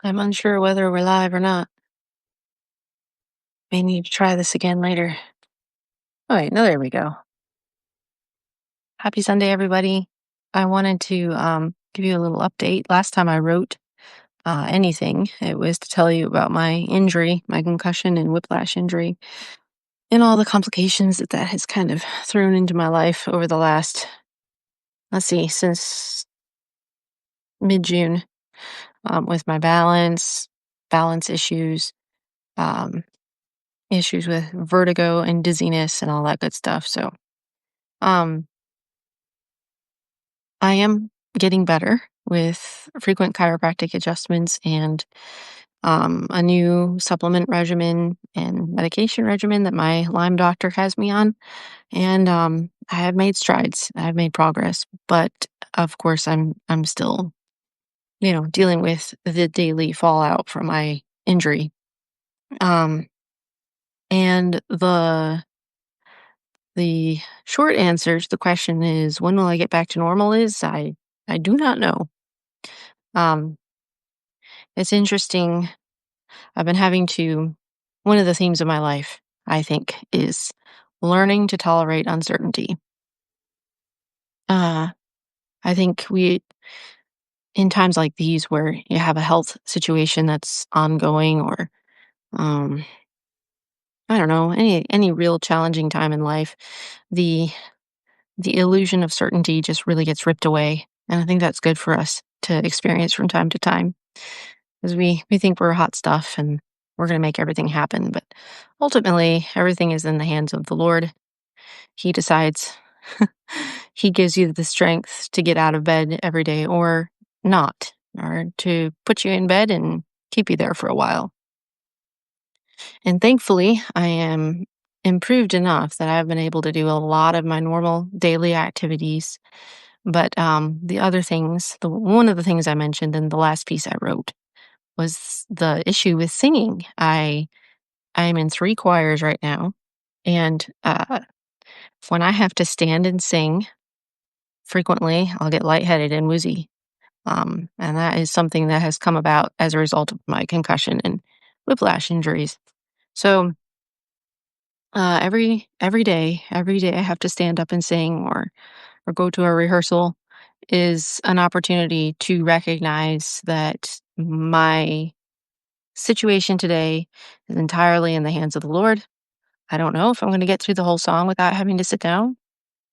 I'm unsure whether we're live or not. May need to try this again later. Oh, wait, no, there we go. Happy Sunday, everybody. I wanted to give you a little update. Last time I wrote anything, it was to tell you about my injury, my concussion and whiplash injury, and all the complications that has kind of thrown into my life over the last, let's see, since mid-June, with my balance issues, um, issues with vertigo and dizziness and all that good stuff. So, um, I am getting better with frequent chiropractic adjustments and a new supplement regimen and medication regimen that my Lyme doctor has me on. And I have made strides. I have made progress, but of course, I'm still dealing with the daily fallout from my injury. Um, and the short answer to the question is, when will I get back to normal? Is I do not know. Um, it's interesting. I've been having to, one of the themes of my life, I think, is learning to tolerate uncertainty. Uh, I think in times like these where you have a health situation that's ongoing or, um, I don't know, any real challenging time in life, the the illusion of certainty just really gets ripped away. And I think that's good for us to experience from time to time. Because we think we're hot stuff and we're going to make everything happen. But ultimately, everything is in the hands of the Lord. He decides, He gives you the strength to get out of bed every day or not, or to put you in bed and keep you there for a while. And thankfully, I am improved enough that I've been able to do a lot of my normal daily activities. But the other things, one of the things I mentioned in the last piece I wrote was the issue with singing. I am in 3 choirs right now, and, when I have to stand and sing, frequently, I'll get lightheaded and woozy, and that is something that has come about as a result of my concussion and whiplash injuries. So, every day I have to stand up and sing or go to a rehearsal is an opportunity to recognize that my situation today is entirely in the hands of the Lord. I don't know if I'm gonna get through the whole song without having to sit down.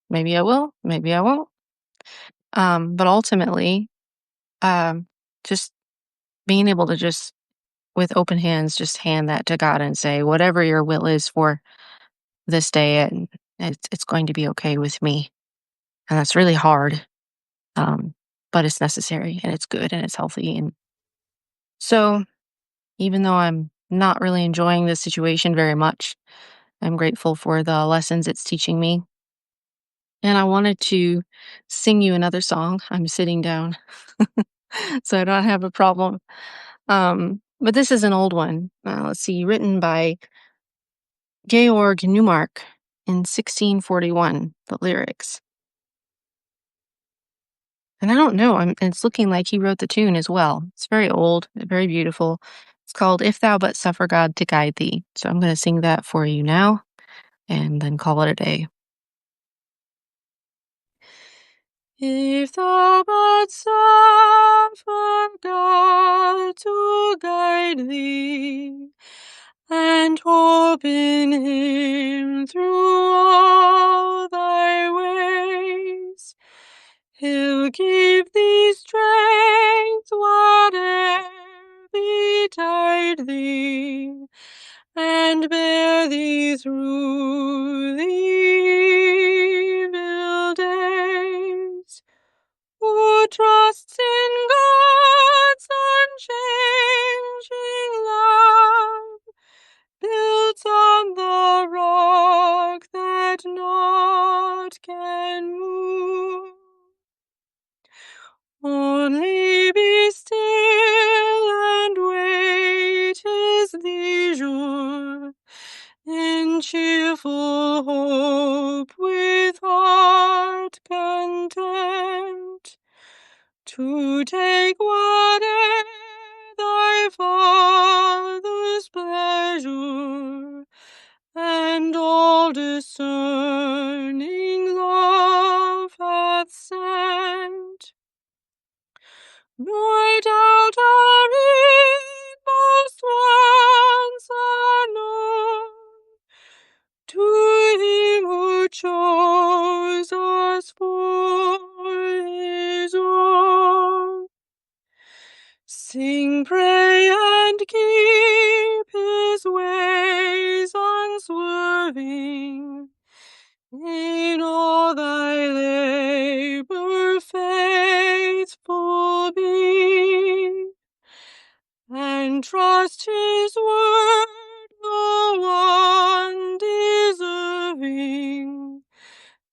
Maybe I will, maybe I won't. But ultimately, um, just being able to just, with open hands, just hand that to God and say, whatever your will is for this day, and it's going to be okay with me. And that's really hard, um, but it's necessary and it's good and it's healthy. And so, even though I'm not really enjoying this situation very much, I'm grateful for the lessons it's teaching me. And I wanted to sing you another song. I'm sitting down, so I don't have a problem. But this is an old one. Let's see, written by Georg Newmark in 1641, the lyrics. And I don't know, it's looking like he wrote the tune as well. It's very old, very beautiful. It's called If Thou But Suffer God to Guide Thee. So I'm going to sing that for you now and then call it a day. If thou but suffer God to guide thee, and hope in Him through all thy ways, He'll give thee strength whate'er betide thee, and bear thee through the evil days. Who trusts in God's unchanging love, built on the rock that naught can move. Only be still and wait His leisure in cheerful all discerning love hath sent, nor doubt our inmost wants are known to him who chose us for his own. Sing, pray, and keep his ways unswerving. In all thy labor faithful be, and trust his word, though undeserving,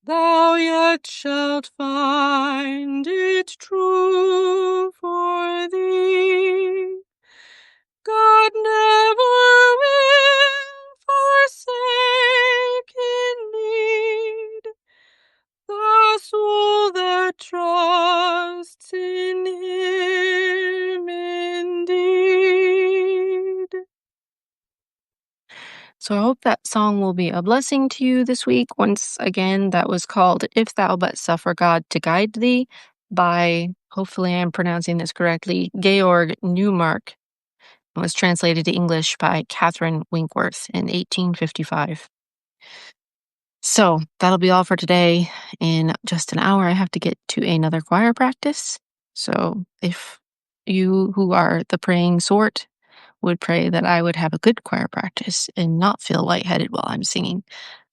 thou yet shalt find it true for thee. God never will forsake in need the soul that trusts in him indeed. So I hope that song will be a blessing to you this week. Once again, that was called If Thou But Suffer God to Guide Thee by, hopefully I'm pronouncing this correctly, Georg Newmark. It was translated to English by Catherine Winkworth in 1855. So that'll be all for today. In just an hour, I have to get to another choir practice. So if you who are the praying sort would pray that I would have a good choir practice and not feel lightheaded while I'm singing,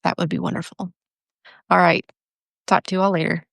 that would be wonderful. All right. Talk to you all later.